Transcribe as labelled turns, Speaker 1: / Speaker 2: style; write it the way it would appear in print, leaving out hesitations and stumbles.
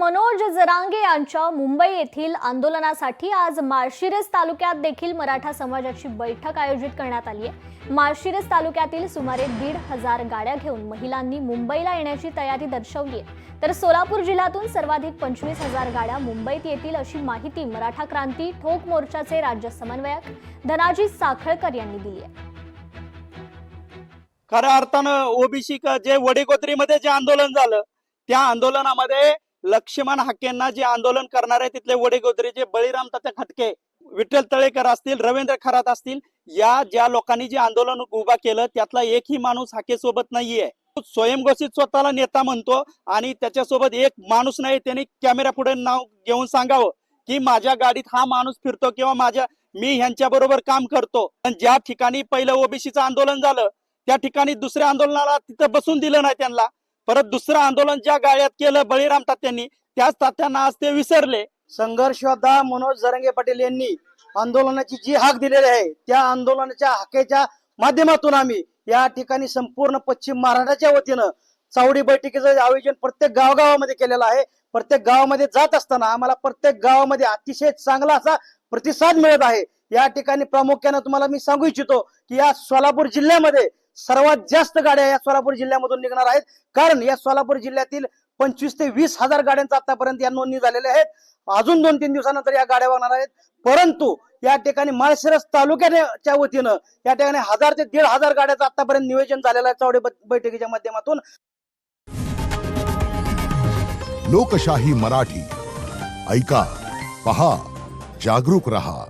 Speaker 1: मनोज जरांगे यांच्या मुंबई येथील आंदोलनासाठी आज माळशिरस तालुक्यात देखील मराठा समाजाची बैठक आयोजित करण्यात आली आहे। माळशिरस तालुक्यातील सुमारे 1,500 गाड्या घेऊन महिलांनी मुंबईला येण्याची तयारी दर्शवली आहे, तर सोलापूर जिल्ह्यातून सर्वाधिक 25,000 गाड्या मुंबईत येतील अशी माहिती मराठा क्रांती ठोक मोर्चाचे राज्य समन्वयक धनाजी साखळकर यांनी दिली आहे।
Speaker 2: खऱ्या अर्थानं ओबीसी जे वडेकोतरीमध्ये जे आंदोलन झालं त्या आंदोलनामध्ये लक्ष्मण हाकेंना जे आंदोलन करणारे तिथले वडेगोदरीचे बळीराम तात्या खटके, विठ्ठल तळेकर असतील, रवींद्र खरात असतील, या ज्या लोकांनी जे आंदोलन उभा केलं त्यातला एकही माणूस हाके सोबत नाहीये। स्वयंघोषित स्वतःला नेता म्हणतो आणि त्याच्यासोबत एक माणूस नाही, त्यांनी कॅमेरा पुढे नाव घेऊन सांगावं की माझ्या गाडीत हा माणूस फिरतो किंवा मी ह्यांच्या बरोबर काम करतो। पण ज्या ठिकाणी पहिलं ओबीसीचं आंदोलन झालं त्या ठिकाणी दुसऱ्या आंदोलनाला तिथं बसून दिलं नाही त्यांना। परत दुसरं आंदोलन ज्या गाड्यात केलं बळीराम तात्यांनी, त्याच तात्यांना आज ते विसरले।
Speaker 3: संघर्ष योद्धा मनोज जरांगे पाटील यांनी आंदोलनाची जी हाक दिलेली आहे त्या आंदोलनाच्या हाकेच्या माध्यमातून आम्ही या ठिकाणी संपूर्ण पश्चिम महाराष्ट्राच्या वतीनं चावडी बैठकीचं आयोजन प्रत्येक गावागावामध्ये केलेलं आहे। प्रत्येक गावामध्ये जात असताना आम्हाला प्रत्येक गावामध्ये अतिशय चांगला असा प्रतिसाद मिळत आहे। या ठिकाणी प्रामुख्याने तुम्हाला मी सांगू इच्छितो की या सोलापूर जिल्ह्यामध्ये सर्वात जास्त गाड्या या सोलापूर जिल्ह्यामधून निघणार आहेत, कारण या सोलापूर जिल्ह्यातील 25,000 ते 20,000 गाड्यांचा आतापर्यंत या नोंदणी झालेल्या आहेत। अजून 2-3 दिवसानंतर या गाड्या वाहणार आहेत। परंतु या ठिकाणी माळशिरस तालुक्याच्या वतीनं या ठिकाणी 1,000 ते 1,500 गाड्याचं आतापर्यंत नियोजन झालेलं आहे चावडी बैठकीच्या माध्यमातून।
Speaker 4: लोकशाही मराठी ऐका, पहा, जागरूक रहा।